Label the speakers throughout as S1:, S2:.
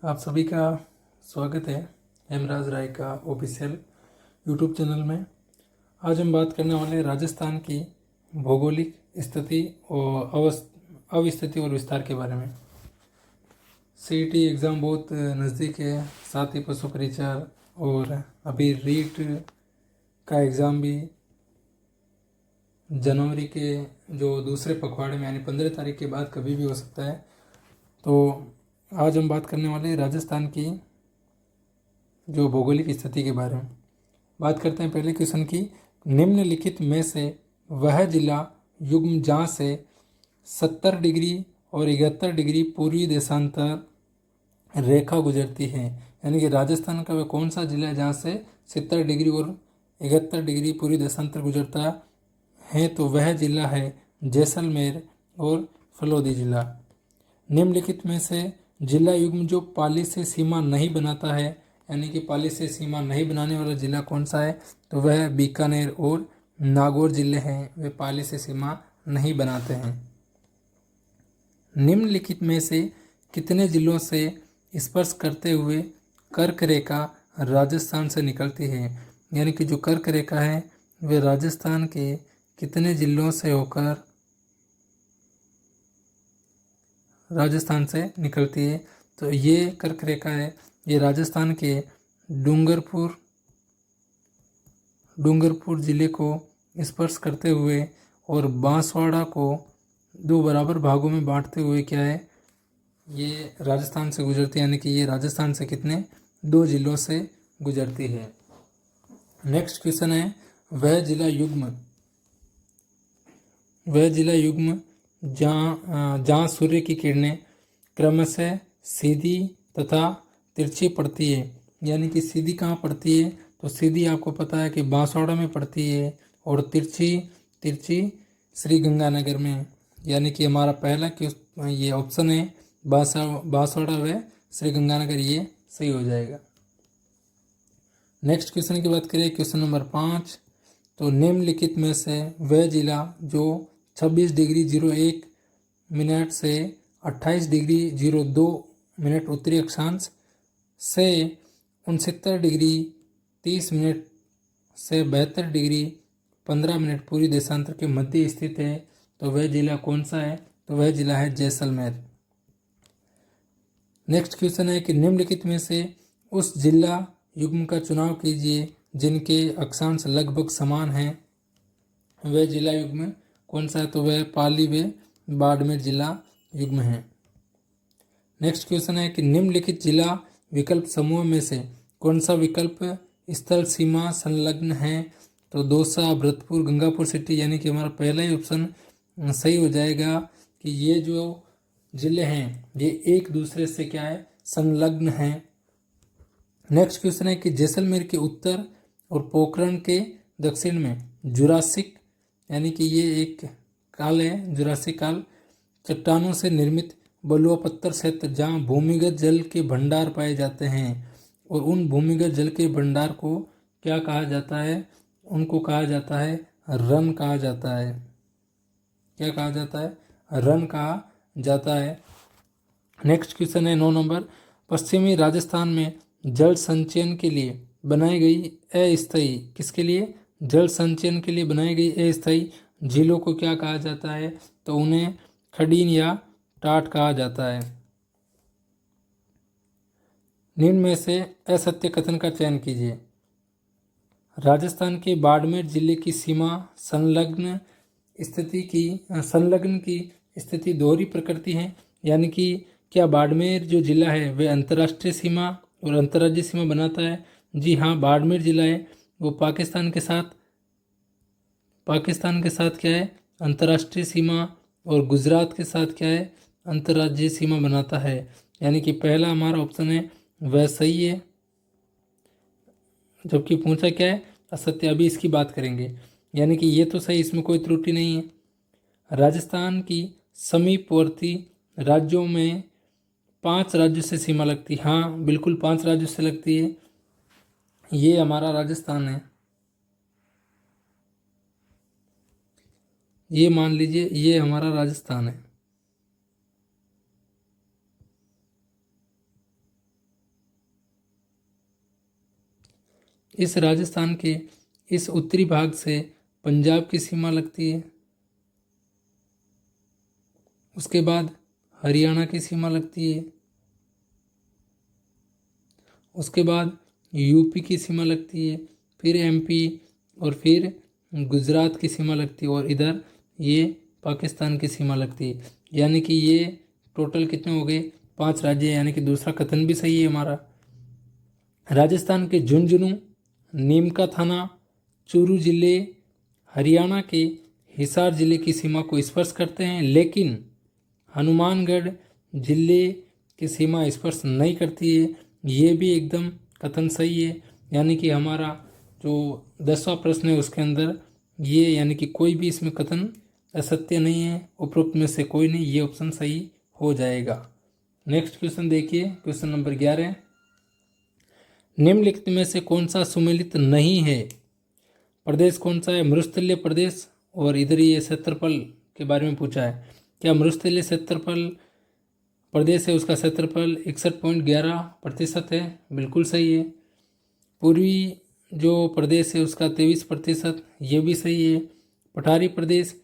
S1: आप सभी का स्वागत है हेमराज राय का ऑफिशियल यूट्यूब चैनल में। आज हम बात करने वाले हैं राजस्थान की भौगोलिक स्थिति और अवस्थिति और विस्तार के बारे में। सीईटी एग्ज़ाम बहुत नज़दीक है, साथ ही पशु परिचार और अभी रीट का एग्ज़ाम भी जनवरी के जो दूसरे पखवाड़े में यानी 15 तारीख के बाद कभी भी हो सकता है। तो आज हम बात करने वाले हैं राजस्थान की जो भौगोलिक स्थिति के बारे में। बात करते हैं पहले क्वेश्चन की। निम्नलिखित में से वह जिला युग्म जहाँ से 70 डिग्री और 71 डिग्री पूर्वी देशांतर रेखा गुजरती है, यानी कि राजस्थान का वह कौन सा जिला है जहाँ से 70 डिग्री और 71 डिग्री पूर्वी देशांतर गुजरता है, तो वह जिला है जैसलमेर और फलोदी जिला। निम्नलिखित में से जिला युग्म जो पाली से सीमा नहीं बनाता है, यानी कि पाली से सीमा नहीं बनाने वाला जिला कौन सा है, तो वह बीकानेर और नागौर जिले हैं, वे पाली से सीमा नहीं बनाते हैं। निम्नलिखित में से कितने जिलों से स्पर्श करते हुए कर्क रेखा राजस्थान से निकलती है, यानी कि जो कर्क रेखा है वे राजस्थान के कितने जिलों से होकर राजस्थान से निकलती है, तो ये कर्क रेखा है, ये राजस्थान के डूंगरपुर ज़िले को स्पर्श करते हुए और बांसवाड़ा को दो बराबर भागों में बांटते हुए क्या है, ये राजस्थान से गुजरती है, यानी कि ये राजस्थान से कितने दो जिलों से गुजरती है। नेक्स्ट क्वेश्चन है वह जिला युग्म जहाँ सूर्य की किरणें क्रमशः सीधी तथा तिरछी पड़ती है, यानी कि सीधी कहाँ पड़ती है, तो सीधी आपको पता है कि बांसवाड़ा में पड़ती है और तिरछी श्री गंगानगर में, यानी कि हमारा पहला ये ऑप्शन है बांसवाड़ा व श्री गंगानगर, ये सही हो जाएगा। नेक्स्ट क्वेश्चन की बात करें, क्वेश्चन नंबर 5। तो निम्नलिखित में से वह जिला जो 26 डिग्री 01 मिनट से 28 डिग्री 02 मिनट उत्तरी अक्षांश से 69 डिग्री 30 मिनट से 72 डिग्री 15 मिनट पूरी देशांतर के मध्य स्थित है, तो वह जिला कौन सा है, तो वह जिला है जैसलमेर। नेक्स्ट क्वेश्चन है कि निम्नलिखित में से उस जिला युग्म का चुनाव कीजिए जिनके अक्षांश लगभग समान हैं, वह जिला युग्म कौन सा है, तो वह पाली व बाड़मेर जिला युग्म है। नेक्स्ट क्वेश्चन है कि निम्नलिखित जिला विकल्प समूह में से कौन सा विकल्प स्थल सीमा संलग्न है, तो दौसा, भरतपुर, गंगापुर सिटी, यानी कि हमारा पहला ही ऑप्शन सही हो जाएगा कि ये जो जिले हैं ये एक दूसरे से क्या है, संलग्न हैं। नेक्स्ट क्वेश्चन है कि जैसलमेर के उत्तर और पोखरण के दक्षिण में जुरासिक, यानी कि ये एक काल है, जुरासिक काल, चट्टानों से निर्मित बलुआ पत्थर क्षेत्र जहाँ भूमिगत जल के भंडार पाए जाते हैं, और उन भूमिगत जल के भंडार को क्या कहा जाता है, उनको कहा जाता है रन कहा जाता है। क्या कहा जाता है, रन कहा जाता है। नेक्स्ट क्वेश्चन है 9 नंबर। पश्चिमी राजस्थान में जल संचयन के लिए बनाई गई अस्थायी, किसके लिए, जल संचयन के लिए बनाई गई अस्थायी झीलों को क्या कहा जाता है, तो उन्हें खडीन या टाट कहा जाता है। निम्न में से असत्य कथन का चयन कीजिए। राजस्थान के बाड़मेर जिले की सीमा संलग्न की स्थिति दोहरी प्रकृति है, यानी कि क्या बाड़मेर जो जिला है वह अंतर्राष्ट्रीय सीमा और अंतर्राज्यीय सीमा बनाता है। जी हाँ, बाड़मेर जिला है वो पाकिस्तान के साथ क्या है, अंतर्राष्ट्रीय सीमा, और गुजरात के साथ क्या है, अंतर्राज्यीय सीमा बनाता है, यानी कि पहला हमारा ऑप्शन है वह सही है, जबकि पूछा क्या है, असत्य। अभी इसकी बात करेंगे, यानी कि ये तो सही, इसमें कोई त्रुटि नहीं है। राजस्थान की समीपवर्ती राज्यों में 5 राज्यों से सीमा लगती है, हाँ बिल्कुल 5 राज्यों से लगती है, ये हमारा राजस्थान है, ये मान लीजिए ये हमारा राजस्थान है। इस राजस्थान के इस उत्तरी भाग से पंजाब की सीमा लगती है। उसके बाद हरियाणा की सीमा लगती है। उसके बाद यूपी की सीमा लगती है, फिर एमपी और फिर गुजरात की सीमा लगती है और इधर ये पाकिस्तान की सीमा लगती है। यानी कि ये टोटल कितने हो गए, 5 राज्य, यानी कि दूसरा कथन भी सही है हमारा। राजस्थान के झुंझुनू, नीमका थाना, चूरू जिले हरियाणा के हिसार जिले की सीमा को स्पर्श करते हैं, लेकिन हनुमानगढ़ जिले की सीमा स्पर्श नहीं करती है। ये भी एकदम कथन सही है। यानी कि हमारा जो 10वां प्रश्न है उसके अंदर ये, यानी कि कोई भी इसमें कथन असत्य नहीं है, उपरोक्त में से कोई नहीं, ये ऑप्शन सही हो जाएगा। नेक्स्ट क्वेश्चन देखिए, क्वेश्चन नंबर 11। निम्नलिखित में से कौन सा सुमेलित नहीं है? प्रदेश कौन सा है? मरुस्थलीय प्रदेश। और इधर ये क्षेत्रफल के बारे में पूछा है, क्या मरुस्थलीय क्षेत्रफल प्रदेश है उसका क्षेत्रफल 61.11% है, बिल्कुल सही है। पूर्वी जो प्रदेश है उसका 23%, ये भी सही है। पठारी प्रदेश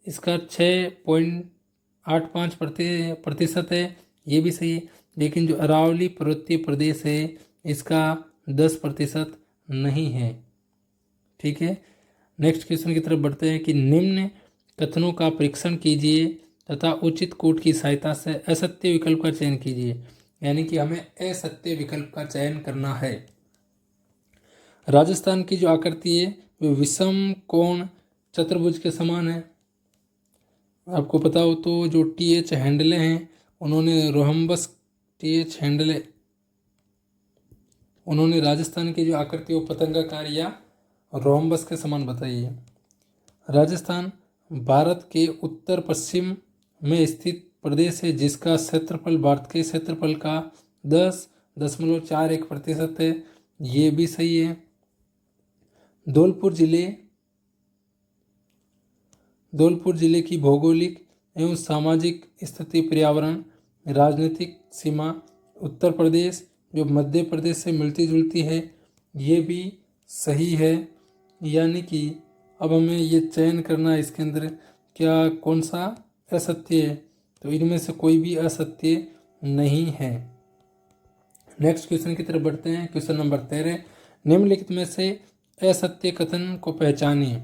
S1: इसका 6.85% है, ये भी सही है। लेकिन जो अरावली पर्वतीय प्रदेश है इसका 10% नहीं है। ठीक है, नेक्स्ट क्वेश्चन की तरफ बढ़ते हैं कि निम्न कथनों का परीक्षण कीजिए तथा उचित कोट की सहायता से असत्य विकल्प का चयन कीजिए। यानी कि हमें असत्य विकल्प का चयन करना है। राजस्थान की जो आकृति है वो विषम कोण चतुर्भुज के समान है। आपको पता हो तो जो TH हैंडले हैं उन्होंने रोहम्बस TH हैंडले उन्होंने राजस्थान की जो आकृति वो पतंगाकार या रोहम्बस के समान बताई है। राजस्थान भारत के उत्तर पश्चिम में स्थित प्रदेश है जिसका क्षेत्रफल भारत के क्षेत्रफल का 10.41% है, ये भी सही है। धौलपुर जिले की भौगोलिक एवं सामाजिक स्थिति, पर्यावरण, राजनीतिक सीमा उत्तर प्रदेश जो मध्य प्रदेश से मिलती जुलती है, ये भी सही है। यानी कि अब हमें ये चयन करना है इसके अंदर क्या कौन सा असत्य है, तो इनमें से कोई भी असत्य नहीं है। नेक्स्ट क्वेश्चन की तरफ बढ़ते हैं, क्वेश्चन नंबर 13। निम्नलिखित में से असत्य कथन को पहचानिए।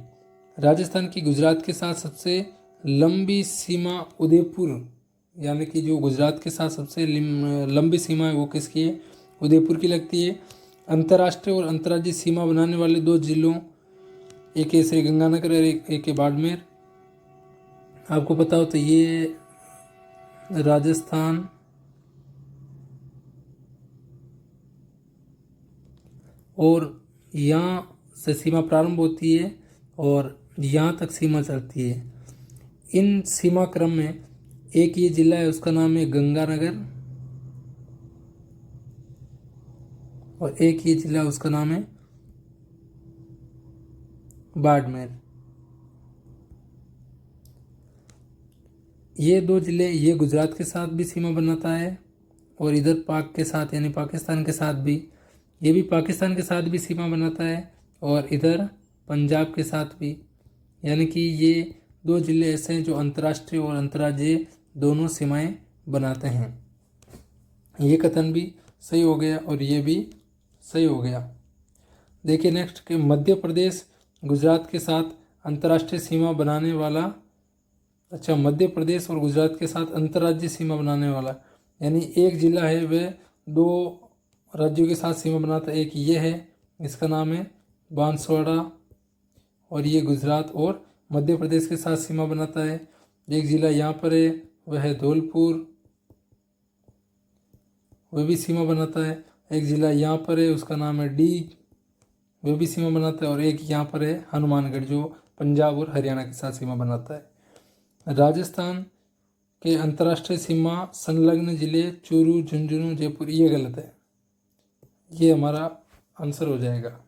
S1: राजस्थान की गुजरात के साथ सबसे लंबी सीमा उदयपुर, यानी कि जो गुजरात के साथ सबसे लंबी सीमा है वो किसकी है? उदयपुर की लगती है। अंतर्राष्ट्रीय और अंतर्राज्यीय सीमा बनाने वाले 2 जिलों, एक है श्री गंगानगर और एक है बाड़मेर। आपको पता हो तो ये राजस्थान और यहाँ से सीमा प्रारंभ होती है और यहाँ तक सीमा चलती है। इन सीमा क्रम में एक ये जिला है उसका नाम है गंगानगर और एक ये जिला उसका नाम है बाड़मेर। ये 2 जिले, ये गुजरात के साथ भी सीमा बनाता है और इधर पाक के साथ यानी पाकिस्तान के साथ भी, ये भी पाकिस्तान के साथ भी सीमा बनाता है और इधर पंजाब के साथ भी। यानी कि ये 2 जिले ऐसे हैं जो अंतर्राष्ट्रीय और अंतर्राज्यीय दोनों सीमाएं बनाते हैं। ये कथन भी सही हो गया और ये भी सही हो गया। देखिए नेक्स्ट के मध्य प्रदेश गुजरात के साथ अंतर्राष्ट्रीय सीमा बनाने वाला, अच्छा मध्य प्रदेश और गुजरात के साथ अंतर्राज्यीय सीमा बनाने वाला, यानी एक जिला है वह 2 राज्यों के साथ सीमा बनाता है। एक ये है, इसका नाम है बांसवाड़ा और ये गुजरात और मध्य प्रदेश के साथ सीमा बनाता है। एक जिला यहाँ पर है वह है धौलपुर, वह भी सीमा बनाता है। एक जिला यहाँ पर है उसका नाम है डी, वह भी सीमा बनाता है। और एक यहाँ पर है हनुमानगढ़ जो पंजाब और हरियाणा के साथ सीमा बनाता है। राजस्थान के अंतर्राष्ट्रीय सीमा संलग्न जिले चूरू, झुंझुनू, जयपुर, ये गलत है, ये हमारा आंसर हो जाएगा।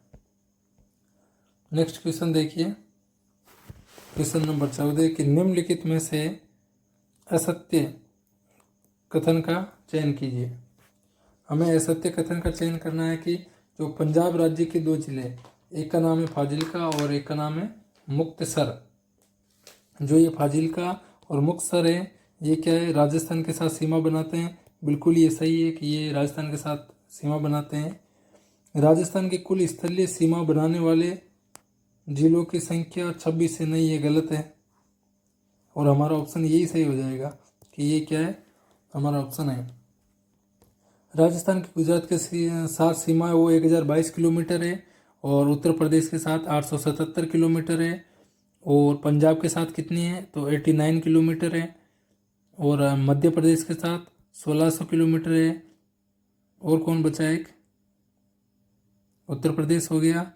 S1: नेक्स्ट क्वेश्चन देखिए, क्वेश्चन नंबर 14 कि निम्नलिखित में से असत्य कथन का चयन कीजिए। हमें असत्य कथन का चयन करना है कि जो पंजाब राज्य के दो जिले, एक का नाम है फाजिल्का और एक का नाम है मुक्तसर। जो ये फाजिल्का और मुक्तसर है, ये क्या है, राजस्थान के साथ सीमा बनाते हैं। बिल्कुल ये सही है कि ये राजस्थान के साथ सीमा बनाते हैं। राजस्थान की कुल स्थलीय सीमा बनाने वाले जिलों की संख्या 26 से नहीं, ये गलत है और हमारा ऑप्शन यही सही हो जाएगा कि ये क्या है, हमारा ऑप्शन है। राजस्थान की गुजरात के साथ सीमा है वो 1022 किलोमीटर है और उत्तर प्रदेश के साथ 877 किलोमीटर है और पंजाब के साथ कितनी है तो 89 किलोमीटर है और मध्य प्रदेश के साथ 1600 किलोमीटर है। और कौन बचा एक, उत्तर प्रदेश हो गया,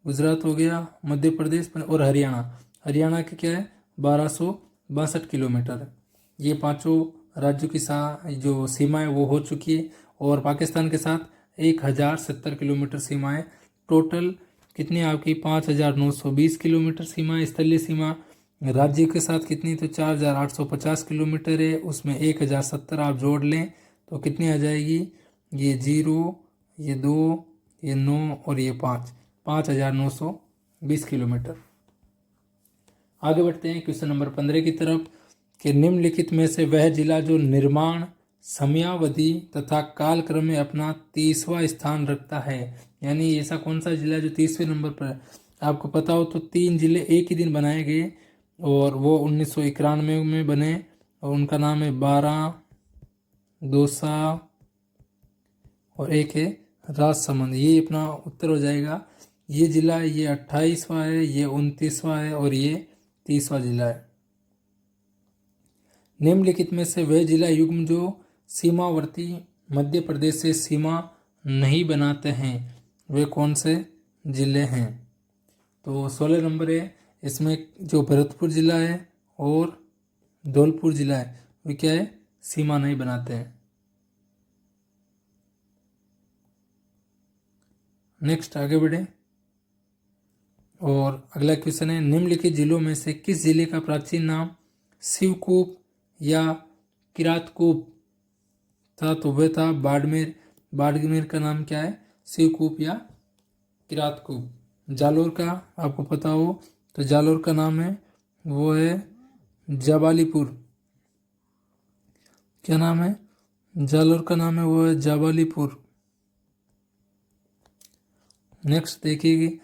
S1: गुजरात हो गया, मध्य प्रदेश और हरियाणा के क्या है 1262 किलोमीटर। ये पांचों राज्यों की जो सीमा है वो हो चुकी है और पाकिस्तान के साथ 1070 किलोमीटर सीमा है। टोटल कितनी आपकी 5920 किलोमीटर सीमा है स्थलीय सीमा। राज्य के साथ कितनी तो 4850 किलोमीटर है, उसमें 1070 आप जोड़ लें तो कितनी आ जाएगी, ये 0, ये 2, ये 9 और ये 5, 5920 किलोमीटर। आगे बढ़ते हैं क्वेश्चन नंबर 15 की तरफ कि निम्नलिखित में से वह जिला जो निर्माण, समयावधि तथा कालक्रम में अपना 30वां स्थान रखता है, यानी ऐसा कौन सा जिला जो 30वें नंबर पर है। आपको पता हो तो 3 जिले एक ही दिन बनाए गए और वो 1991 में बने और उनका नाम है बारां, दौसा और एक है राजसमंद। ये अपना उत्तर हो जाएगा। ये जिला ये 28वां है, ये 29वां है और ये 30वां जिला है। निम्नलिखित में से वह जिला युग्म जो सीमावर्ती मध्य प्रदेश से सीमा नहीं बनाते हैं वे कौन से जिले हैं। तो 16 नंबर है, इसमें जो भरतपुर जिला है और धौलपुर जिला है वे क्या है, सीमा नहीं बनाते हैं। नेक्स्ट आगे बढ़े और अगला क्वेश्चन है निम्नलिखित जिलों में से किस जिले का प्राचीन नाम शिवकूप या किरातकूप था। तो वह था बाड़मेर। बाड़मेर का नाम क्या है, शिवकूप या किरातकूप। जालोर का आपको पता हो तो जालोर का नाम है वो है जाबालीपुर। क्या नाम है, जालोर का नाम है वो है जाबालीपुर। नेक्स्ट देखिए,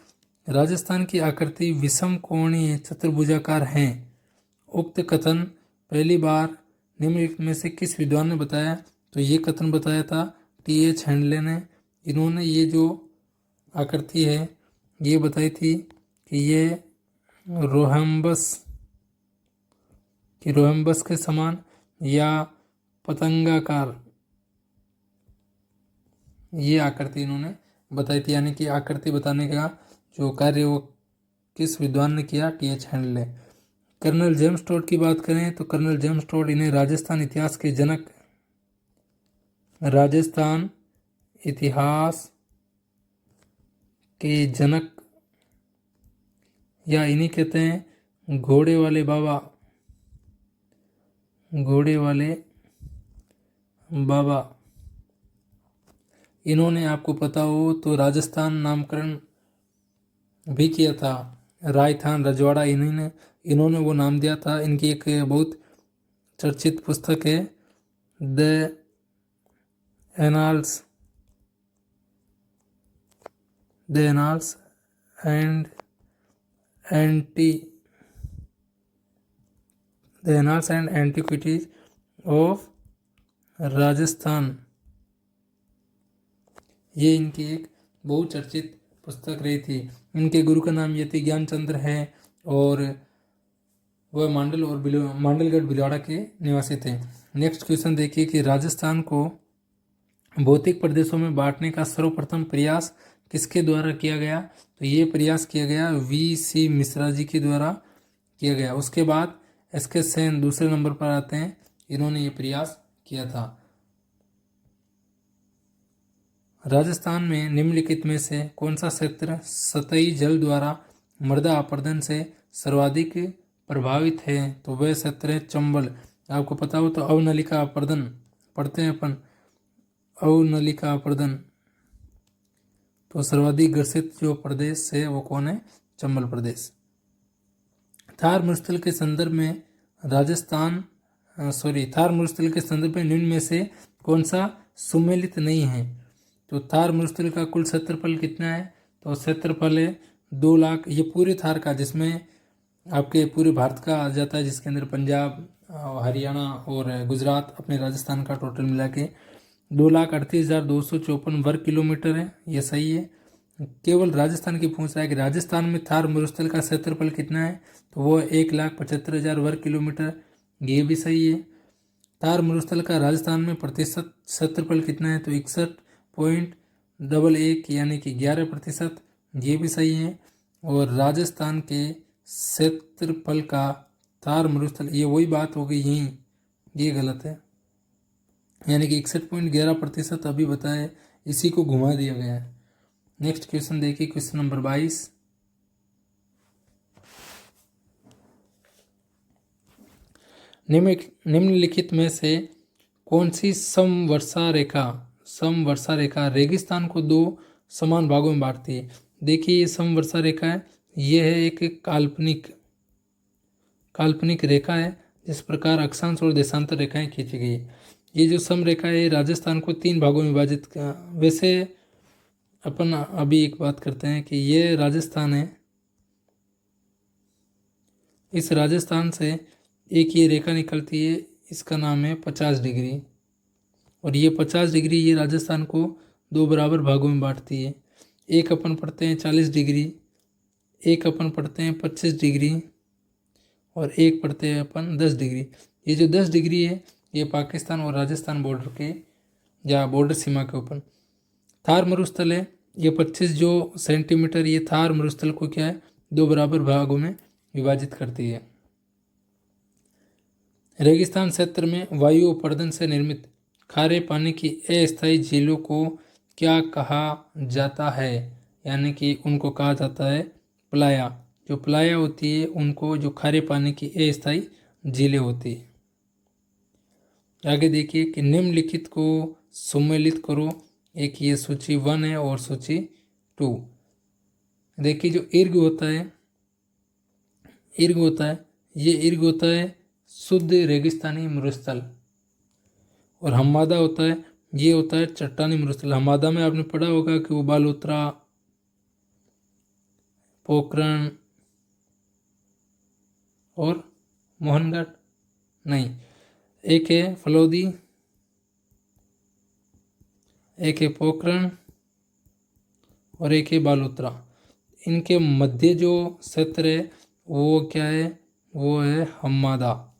S1: राजस्थान की आकृति विषम कोणीय चतुर्भुजाकार है। उक्त कथन पहली बार निम्नलिखित में से किस विद्वान ने बताया। तो ये कथन बताया था TH हैंडले ने। इन्होंने ये जो आकृति है ये बताई थी कि ये रोहम्बस के समान या पतंगाकार ये आकृति इन्होंने बताई थी, यानी कि आकृति बताने का जो कार्य वो किस विद्वान ने किया, TH Hendley. Colonel James Tod की बात करें तो कर्नल जेम्स टोड इन्हें राजस्थान इतिहास के जनक, राजस्थान इतिहास के जनक या इन्हीं कहते हैं घोड़े वाले बाबा। इन्होंने आपको पता हो तो राजस्थान नामकरण भी किया था। राजस्थान रजवाड़ा इन्होंने वो नाम दिया था। इनकी एक बहुत चर्चित पुस्तक है the annals and antiquities of Rajasthan. ये इनकी एक बहुचर्चित पुस्तक रही थी। इनके गुरु का नाम यति ज्ञानचंद्र है और वह मांडलगढ़ भिलवाड़ा के निवासी थे। नेक्स्ट क्वेश्चन देखिए कि राजस्थान को भौतिक प्रदेशों में बांटने का सर्वप्रथम प्रयास किसके द्वारा किया गया। तो ये प्रयास किया गया VC मिश्रा जी के द्वारा किया गया। उसके बाद SK सेन दूसरे नंबर पर आते हैं, इन्होंने ये प्रयास किया था। राजस्थान में निम्नलिखित में से कौन सा क्षेत्र सतही जल द्वारा मृदा अपरदन से सर्वाधिक प्रभावित है। तो वह क्षेत्र है चंबल। आपको पता हो तो अवनलिका अपरदन पढ़ते हैं अपन, अवनलिका अपरदन तो सर्वाधिक ग्रसित जो प्रदेश है वो कौन है? चंबल प्रदेश। थार मरुस्थल के संदर्भ में थार मरुस्थल के संदर्भ में निम्न में से कौन सा सुमेलित नहीं है? तो थार मरुस्थल का कुल क्षेत्रफल कितना है? तो क्षेत्रफल है 2 लाख। ये पूरे थार का, जिसमें आपके पूरे भारत का आ जाता है, जिसके अंदर पंजाब, हरियाणा और गुजरात, अपने राजस्थान का टोटल मिला के 2,38,254 वर्ग किलोमीटर है। ये सही है। केवल राजस्थान की पूछ रहा है कि राजस्थान में थार मरुस्थल का क्षेत्रफल कितना है? तो वो 1,75,000 वर्ग किलोमीटर। ये भी सही है। थार मरुस्थल का राजस्थान में प्रतिशत क्षेत्रफल कितना है? तो 61.11 यानी कि 11%। ये भी सही है। और राजस्थान के क्षेत्रफल का थार मरुस्थल, ये वही बात हो गई यहीं, ये गलत है, यानी कि 61.11% अभी बताए, इसी को घुमा दिया गया है। नेक्स्ट क्वेश्चन देखिए, क्वेश्चन नंबर 22। निम्नलिखित में से कौन सी समवर्षा रेखा रेगिस्तान को 2 समान भागों में बांटती है? देखिए, ये समवर्षा रेखा है, ये है एक काल्पनिक रेखा है, जिस प्रकार अक्षांश और देशांतर रेखाएं खींची गई। ये जो सम रेखा है राजस्थान को 3 भागों में विभाजित किया। वैसे अपन अभी एक बात करते हैं कि ये राजस्थान है, इस राजस्थान से एक ये रेखा निकलती है, इसका नाम है 50 डिग्री, और ये 50 डिग्री ये राजस्थान को 2 बराबर भागों में बांटती है। एक अपन पढ़ते हैं 40 डिग्री, एक अपन पढ़ते हैं 25 डिग्री, और एक पढ़ते हैं अपन 10 डिग्री। ये जो 10 डिग्री है ये पाकिस्तान और राजस्थान बॉर्डर के या बॉर्डर सीमा के ऊपर। थार मरुस्थल है, ये 25 जो सेंटीमीटर, ये थार मरुस्थल को क्या है 2 बराबर भागों में विभाजित करती है। रेगिस्तान क्षेत्र में वायु अपर्दन से निर्मित खारे पानी की अस्थायी झीलों को क्या कहा जाता है? यानी कि उनको कहा जाता है प्लाया। जो प्लाया होती है उनको, जो खारे पानी की अस्थायी झीलें होती है। आगे देखिए कि निम्नलिखित को सम्मिलित करो। एक ये सूची 1 है और सूची 2। देखिए, जो इर्ग होता है ये इर्ग होता है शुद्ध रेगिस्तानी मरुस्थल, और हम्मादा होता है, ये होता है चट्टानी मरुस्थल। हम्मादा में आपने पढ़ा होगा कि वो बालोतरा, पोखरण और मोहनगढ़ नहीं, एक है फलोदी, एक है पोखरण और एक है बालोतरा। इनके मध्य जो क्षेत्र है वो क्या है? वो है हम्मादा।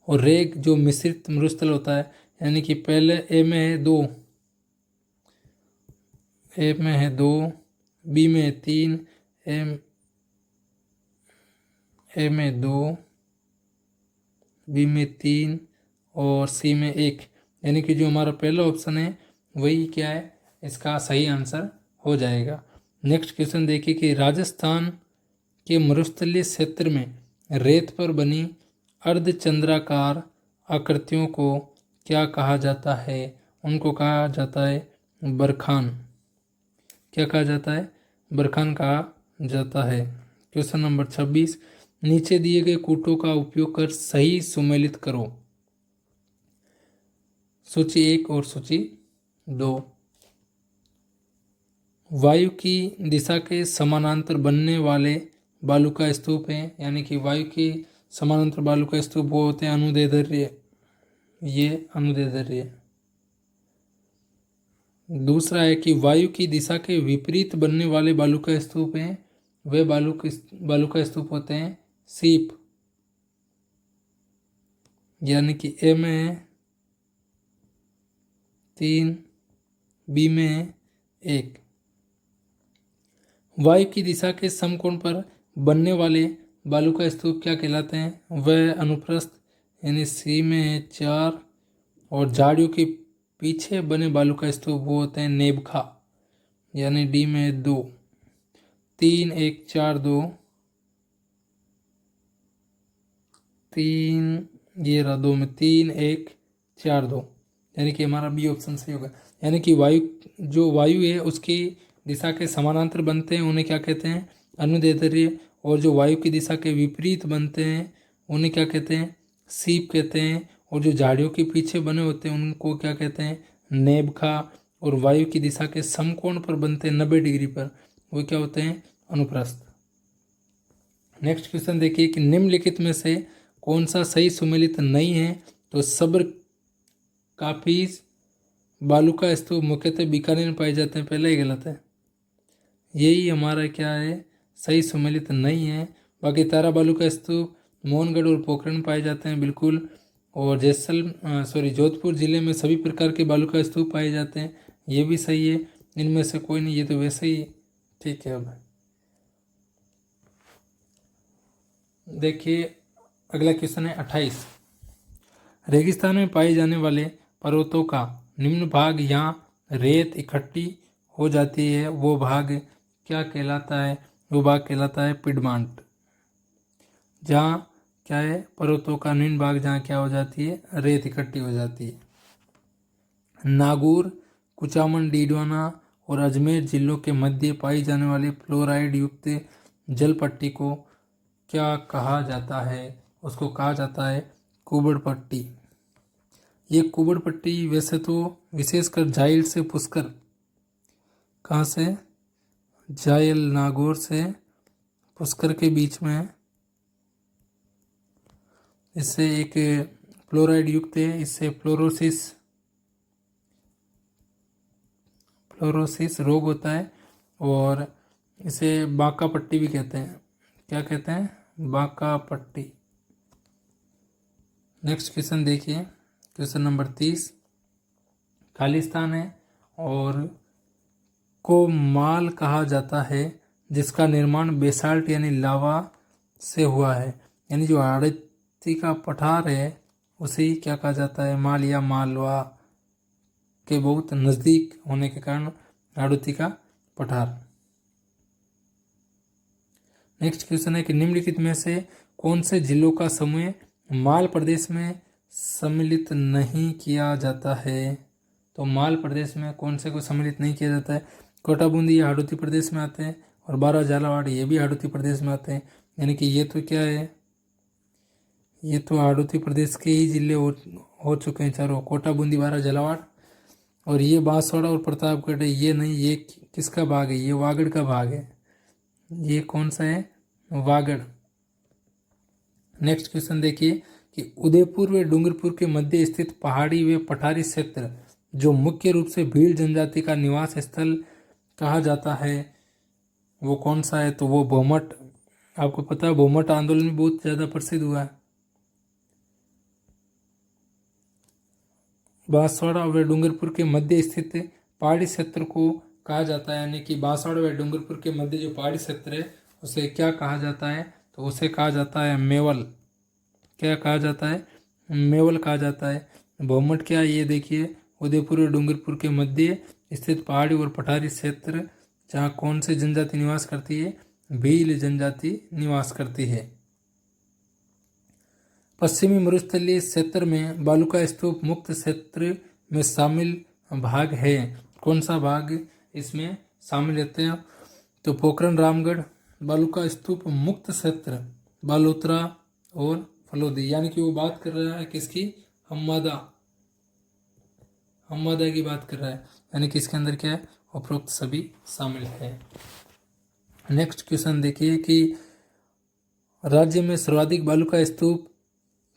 S1: और रेग जो मिश्रित मरुस्थल होता है, यानी कि पहले ए में है 2, बी में है 3, ए में 2, बी में 3 और सी में 1, यानी कि जो हमारा पहला ऑप्शन है वही क्या है, इसका सही आंसर हो जाएगा। नेक्स्ट क्वेश्चन देखिए कि राजस्थान के मरुस्थलीय क्षेत्र में रेत पर बनी अर्धचंद्राकार आकृतियों को क्या कहा जाता है? उनको कहा जाता है बरखान। क्या कहा जाता है? बरखान कहा जाता है। क्वेश्चन नंबर 26, नीचे दिए गए कूटों का उपयोग कर सही सुमेलित करो। सूची 1 और सूची 2। वायु की दिशा के समानांतर बनने वाले बालू का स्तूप है, यानी कि वायु की समानांतर बालू का स्तूप वो होते हैं अनुदैर्ध्य, ये अनुदैर्ध्य। दूसरा है कि वायु की दिशा के विपरीत बनने वाले बालू का स्तूप है, वे बालू का स्तूप होते हैं सीप, यानी कि ए में है 3, बी में है 1। वायु की दिशा के समकोण पर बनने वाले बालू का स्तूप क्या कहलाते हैं? वह अनुप्रस्थ, यानी सी में है 4, और झाड़ियों के पीछे बने बालू का स्तूप वो होते हैं नेबखा, यानी डी में है 2, 3, 1, 4, 2, 3, ये रहा 2 में 3, 1, 4, 2, यानी कि हमारा बी ऑप्शन सही होगा। यानी कि वायु है उसकी दिशा के समानांतर बनते हैं उन्हें क्या कहते हैं, अनुदैर्ध्य। और जो वायु की दिशा के विपरीत बनते हैं उन्हें क्या कहते हैं, सीप कहते हैं। और जो झाड़ियों के पीछे बने होते हैं उनको क्या कहते हैं, नेबखा। और वायु की दिशा के समकोण पर बनते हैं 90 डिग्री पर, वो क्या होते हैं, अनुप्रस्थ। नेक्स्ट क्वेश्चन देखिए कि निम्नलिखित में से कौन सा सही सुमेलित नहीं है। तो सब्र काफिज बालू का स्तूप मुख्यतः बीकानेर में पाए जाते हैं, पहले ही गलत है। यही हमारा क्या है, सही सुमेलित नहीं है। बाकी तारा बालू का स्तूप मोहनगढ़ और पोखरण में पाए जाते हैं, बिल्कुल। और जोधपुर जिले में सभी प्रकार के बालू का स्तूप पाए जाते हैं, ये भी सही है। इनमें से कोई नहीं, ये तो वैसे ही ठीक है। अब देखिए अगला क्वेश्चन है 28। रेगिस्तान में पाए जाने वाले पर्वतों का निम्न भाग यहाँ रेत इकट्ठी हो जाती है, वो भाग क्या कहलाता है, वो भाग कहलाता है पिडमांट। जहाँ क्या है, पर्वतों का निम्न भाग जहाँ क्या हो जाती है, रेत इकट्ठी हो जाती है। नागौर, कुचामन, डीडवाना और अजमेर जिलों के मध्य पाई जाने वाली फ्लोराइड युक्त जल पट्टी को क्या कहा जाता है, उसको कहा जाता है कुबड़ पट्टी। ये कुबड़ पट्टी वैसे तो विशेषकर जाइल से पुष्कर, कहाँ से, जायल नागौर से पुष्कर के बीच में है। इससे एक फ्लोराइड युक्त है, इससे फ्लोरोसिस रोग होता है। और इसे बांका पट्टी भी कहते हैं, क्या कहते हैं, बांका पट्टी। नेक्स्ट क्वेश्चन देखिए, क्वेश्चन नंबर 30। खालिस्तान है और को माल कहा जाता है जिसका निर्माण बेसाल्ट यानी लावा से हुआ है। यानी जो आड़ती का पठार है उसे क्या कहा जाता है, माल या मालवा के बहुत नज़दीक होने के कारण आड़ती का पठार। नेक्स्ट क्वेश्चन है कि निम्नलिखित में से कौन से जिलों का समूह माल प्रदेश में सम्मिलित नहीं किया जाता है। तो माल प्रदेश में कौन से को सम्मिलित नहीं किया जाता है, कोटा बूंदी ये हाड़ौती प्रदेश में आते हैं, और बारह झालावाड़ ये भी हाड़ौती प्रदेश में आते हैं। यानी कि ये तो क्या है, ये तो हाड़ौती प्रदेश के ही जिले हो चुके हैं चारों, कोटा बूंदी बारह झालावाड़। और ये बांसवाड़ा और प्रतापगढ़ है, ये नहीं, ये किसका भाग है, ये वागड़ का भाग है। ये कौन सा है, वागड़। नेक्स्ट क्वेश्चन देखिए कि उदयपुर व डूंगरपुर के मध्य स्थित पहाड़ी व पठारी क्षेत्र जो मुख्य रूप से भील जनजाति का निवास स्थल कहा जाता है वो कौन सा है। तो वो भोमट। आपको पता है भोमट आंदोलन भी बहुत ज़्यादा प्रसिद्ध हुआ है। बांसवाड़ा व डूंगरपुर के मध्य स्थित पहाड़ी क्षेत्र को कहा जाता है, यानी कि बांसवाड़ा व डूंगरपुर के मध्य जो पहाड़ी क्षेत्र है उसे क्या कहा जाता है, तो उसे कहा जाता है मेवल। क्या कहा जाता है, मेवल कहा जाता है। भोमट क्या है, ये देखिए उदयपुर और डूंगरपुर के मध्य स्थित पहाड़ी और पठारी क्षेत्र जहाँ कौन सी जनजाति निवास करती है, भील जनजाति निवास करती है। पश्चिमी मरुस्थलीय क्षेत्र में बालू का स्तूप मुक्त क्षेत्र में शामिल भाग है। कौन सा भाग इसमें शामिल रहते हैं, तो पोखरण रामगढ़ बालू का स्तूप मुक्त क्षेत्र, बालोतरा और फलोदी। यानी कि वो बात कर रहा है किसकी, हमवादा की बात कर रहा है। यानी कि इसके अंदर क्या है, उपरोक्त सभी शामिल है। नेक्स्ट क्वेश्चन देखिए कि राज्य में सर्वाधिक बालू का स्तूप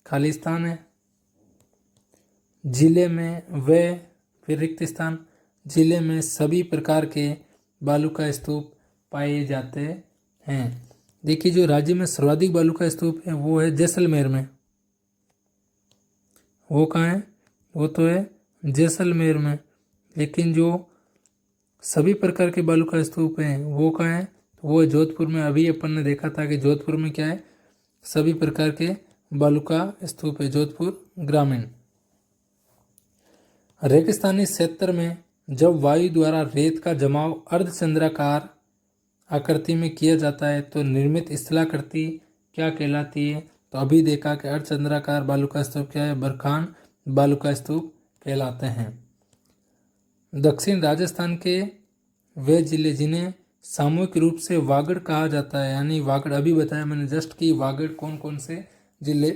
S1: खालिस्तान है, जिले में व फिर रिक्त स्थान, जिले में सभी प्रकार के बालू का स्तूप पाए जाते हैं। देखिए जो राज्य में सर्वाधिक बालू का स्तूप है वो है जैसलमेर में। वो कहाँ है, वो तो है जैसलमेर में। लेकिन जो सभी प्रकार के बालू का स्तूप है वो कहाँ है, तो वो है जोधपुर में। अभी अपन ने देखा था कि जोधपुर में क्या है, सभी प्रकार के बालू का स्तूप है, जोधपुर ग्रामीण। रेगिस्तानी क्षेत्र में जब वायु द्वारा रेत का जमाव अर्धचंद्राकार आकृति में किया जाता है तो निर्मित स्थलाकृति क्या कहलाती है। तो अभी देखा कि अर्धचंद्राकार बालू का स्तूप क्या है, बरखान बालू का स्तूप कहलाते हैं। दक्षिण राजस्थान के वे जिले जिन्हें सामूहिक रूप से वागड़ कहा जाता है, यानी वागड़ अभी बताया मैंने जस्ट कि वागड़ कौन कौन से जिले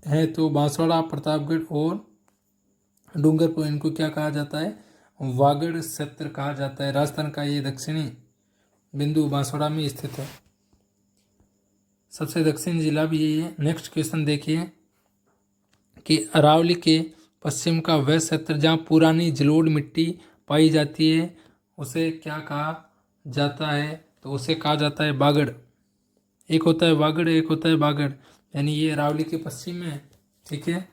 S1: हैं, तो बांसवाड़ा, प्रतापगढ़ और डूंगरपुर, इनको क्या कहा जाता है, वागड़ क्षेत्र कहा जाता है। राजस्थान का ये दक्षिणी बिंदु बांसवाड़ा में स्थित है, सबसे दक्षिण जिला भी यही है। नेक्स्ट क्वेश्चन देखिए कि अरावली के पश्चिम का वह क्षेत्र जहाँ पुरानी जलोढ़ मिट्टी पाई जाती है उसे क्या कहा जाता है, तो उसे कहा जाता है बागड़। एक होता है वागड़, एक होता है बागड़, यानी ये अरावली के पश्चिम में है। ठीक है,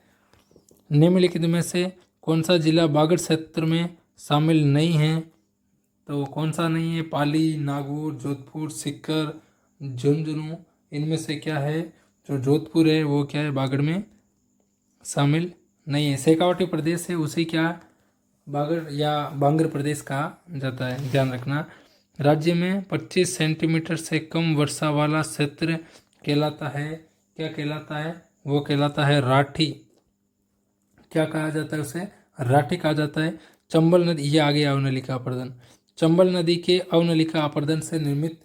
S1: निम्नलिखित में से कौन सा जिला बागड़ क्षेत्र में शामिल नहीं है, तो कौन सा नहीं है, पाली, नागौर, जोधपुर, सीकर, झुंझुनू, इनमें से क्या है, जो जोधपुर है वो क्या है, बागड़ में शामिल नहीं है। शेखावटी प्रदेश है उसे क्या बागड़ या बांगर प्रदेश कहा जाता है, ध्यान रखना। राज्य में 25 सेंटीमीटर से कम वर्षा वाला क्षेत्र कहलाता है, क्या कहलाता है, वो कहलाता है राठी। क्या कहा जाता है उसे, राठी कहा जाता है। चंबल नदी, ये आ गया अवनलिका अपर्दन। चंबल नदी के अवनलिका अपर्दन से निर्मित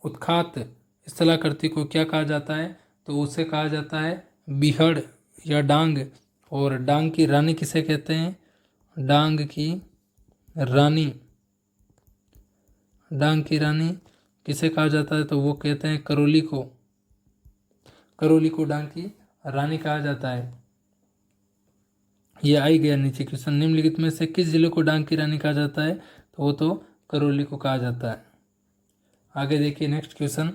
S1: उत्खात स्थलाकृति को क्या कहा जाता है, तो उसे कहा जाता है बिहड़ या डांग। और डांग की रानी किसे कहते हैं, डांग की रानी, डांग की रानी किसे कहा जाता है, तो वो कहते हैं करौली को, करौली को डांग की रानी कहा जाता है। ये आई गया नीचे क्वेश्चन, निम्नलिखित में से किस जिले को डांग की रानी कहा जाता है, तो वो तो करौली को कहा जाता है। आगे देखिए नेक्स्ट क्वेश्चन,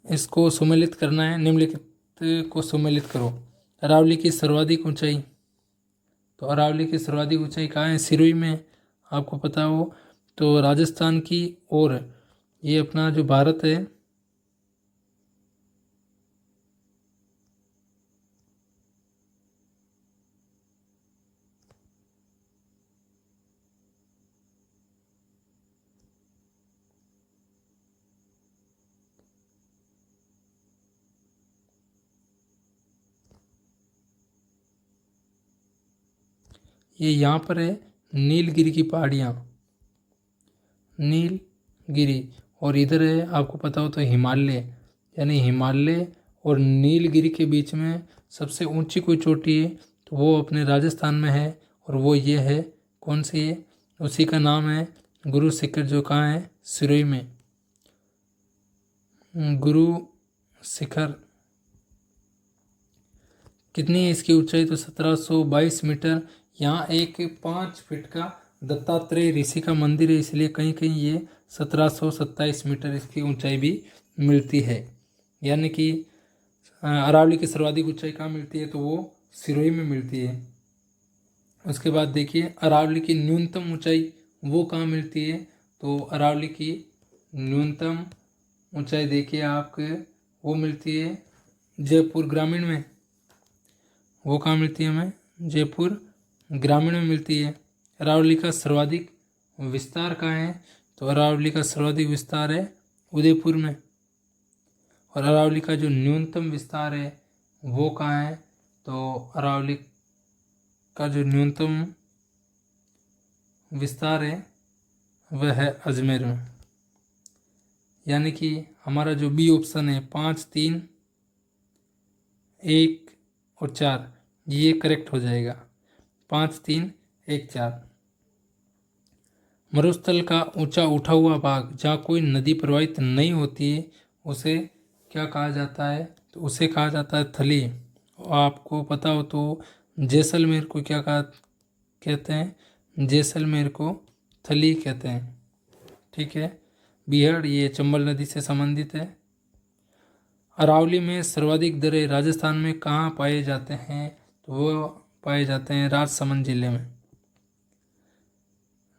S1: इसको सुमेलित करना है, निम्नलिखित को सुमेलित करो। अरावली की सर्वाधिक ऊंचाई, तो अरावली की सर्वाधिक ऊंचाई कहाँ है, सिरोही में, आपको पता हो तो राजस्थान की, और ये अपना जो भारत है ये यहाँ पर है नीलगिरी की पहाड़ियाँ, नीलगिरी, और इधर है आपको पता हो तो हिमालय, यानी हिमालय और नीलगिरी के बीच में सबसे ऊंची कोई चोटी है तो वो अपने राजस्थान में है, और वो ये है, कौन सी है, उसी का नाम है गुरु शिखर, जो कहाँ है, सिरोही में, गुरु शिखर। कितनी है इसकी ऊंचाई, तो 1722 मीटर। यहाँ एक 5 फीट का दत्तात्रेय ऋषि का मंदिर है, इसलिए कहीं कहीं ये 1727 मीटर इसकी ऊंचाई भी मिलती है। यानी कि अरावली की सर्वाधिक ऊंचाई कहाँ मिलती है, तो वो सिरोही में मिलती है। उसके बाद देखिए अरावली की न्यूनतम ऊंचाई वो कहाँ मिलती है, तो अरावली की न्यूनतम ऊंचाई देखिए आपके वो मिलती है जयपुर ग्रामीण में, वो कहाँ मिलती है हमें, जयपुर ग्रामीण में मिलती है। अरावली का सर्वाधिक विस्तार कहाँ है, तो अरावली का सर्वाधिक विस्तार है उदयपुर में। और अरावली का जो न्यूनतम विस्तार है वो कहाँ है, तो अरावली का जो न्यूनतम विस्तार है वह है अजमेर में। यानी कि हमारा जो बी ऑप्शन है 5, 3, 1 और 4 ये करेक्ट हो जाएगा, 5, 3, 1, 4। मरुस्थल का ऊंचा उठा हुआ भाग जहाँ कोई नदी प्रवाहित नहीं होती है उसे क्या कहा जाता है, तो उसे कहा जाता है थली। आपको पता हो तो जैसलमेर को क्या कहा कहते हैं, जैसलमेर को थली कहते हैं। ठीक है, बिहड़ ये चंबल नदी से संबंधित है। अरावली में सर्वाधिक दर्रे राजस्थान में कहाँ पाए जाते हैं, तो वो पाए जाते हैं राजसमंद जिले में।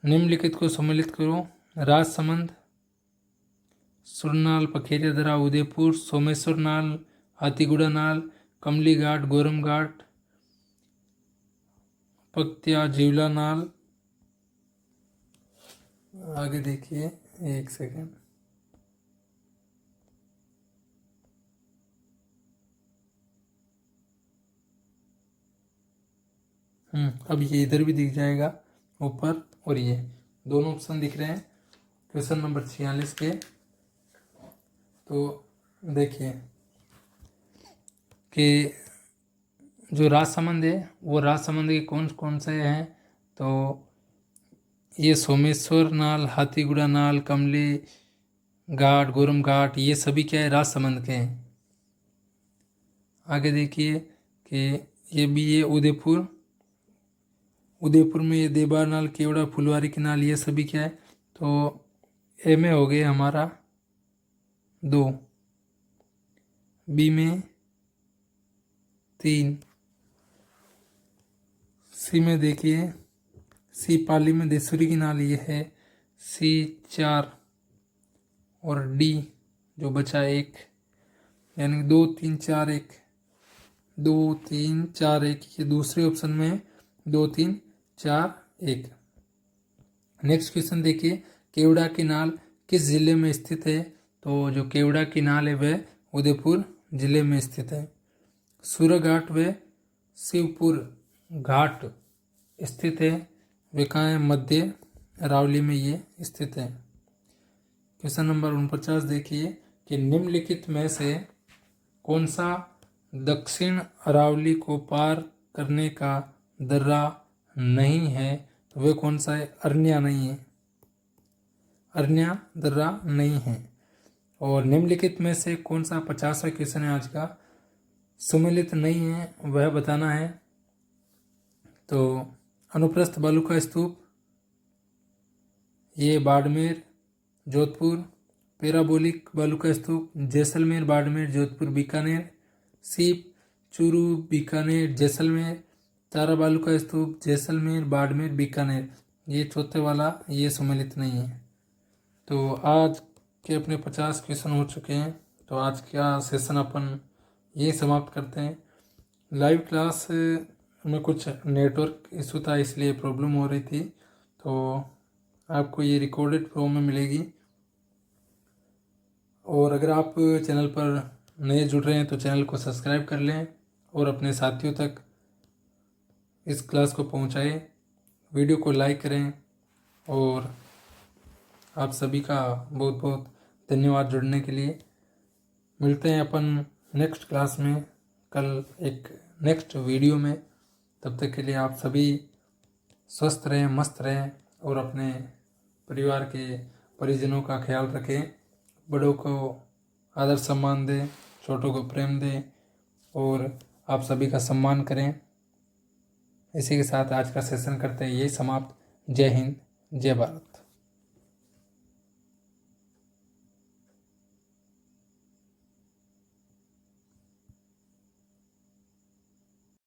S1: निम्नलिखित को सम्मिलित करो, राजसमंद, सुरनाल, पखेरिया दर्रा, उदयपुर, सोमेश्वर नाल, हाथीगुड़ा नाल, कमली घाट, गोरम घाट, पक्तिया, जीवला नाल। आगे देखिए, एक सेकेंड, अब ये इधर भी दिख जाएगा ऊपर, और ये दोनों ऑप्शन दिख रहे हैं क्वेश्चन नंबर 46 के। तो देखिए कि जो राजसमंद है वो राजसमंद के कौन कौन से हैं, तो ये सोमेश्वर नाल, हाथीगुड़ा नाल, कमली घाट, गोरम घाट, ये सभी क्या है, राजसमंद के हैं। आगे देखिए कि ये भी ये उदयपुर में ये देबार नाल, केवड़ा, फुलवारी के नाल, ये सभी क्या है, तो ए में हो गए हमारा 2, बी में 3, सी में देखिए सी पाली में देसुरी की नाल ये है, सी 4, और डी जो बचा 1, यानी 2 3 4 1, 2 3 4 1, ये दूसरे ऑप्शन में 2 3 4 1। नेक्स्ट क्वेश्चन देखिए, केवड़ा की नाल किस जिले में स्थित है, तो जो केवड़ा की नाल है वह उदयपुर जिले में स्थित है। सूर्यघाट व शिवपुर घाट स्थित है, वे कहाँ है, मध्य अरावली में ये स्थित है। क्वेश्चन नंबर 49 देखिए कि निम्नलिखित में से कौन सा दक्षिण अरावली को पार करने का दर्रा नहीं है, तो वे कौन सा है, अरनिया नहीं है, अरनिया दर्रा नहीं है। और निम्नलिखित में से कौन सा 50वां क्वेश्चन है आज का, सुमेलित नहीं है, वह बताना है। तो अनुप्रस्थ बालू का स्तूप ये बाड़मेर, जोधपुर। पैराबोलिक बालू का स्तूप जैसलमेर, बाड़मेर, जोधपुर, बीकानेर। सीप, चूरू, बीकानेर, जैसलमेर। तारा बालू का स्तूप जैसलमेर, बाड़मेर, बीकानेर। ये चौथे वाला ये सम्मिलित नहीं है। तो आज के अपने 50 क्वेश्चन हो चुके हैं। तो आज का सेशन अपन यही समाप्त करते हैं। लाइव क्लास में कुछ नेटवर्क इशू था इसलिए प्रॉब्लम हो रही थी, तो आपको ये रिकॉर्डेड फॉर्म में मिलेगी। और अगर आप चैनल पर नए जुड़ रहे हैं तो चैनल को सब्सक्राइब कर लें और अपने साथियों तक इस क्लास को पहुंचाएं, वीडियो को लाइक करें। और आप सभी का बहुत बहुत धन्यवाद जुड़ने के लिए। मिलते हैं अपन नेक्स्ट क्लास में कल एक नेक्स्ट वीडियो में। तब तक के लिए आप सभी स्वस्थ रहें, मस्त रहें और अपने परिवार के परिजनों का ख्याल रखें। बड़ों को आदर सम्मान दें, छोटों को प्रेम दें और आप सभी का सम्मान करें। इसी के साथ आज का सेशन करते हैं ये समाप्त। जय हिंद, जय भारत।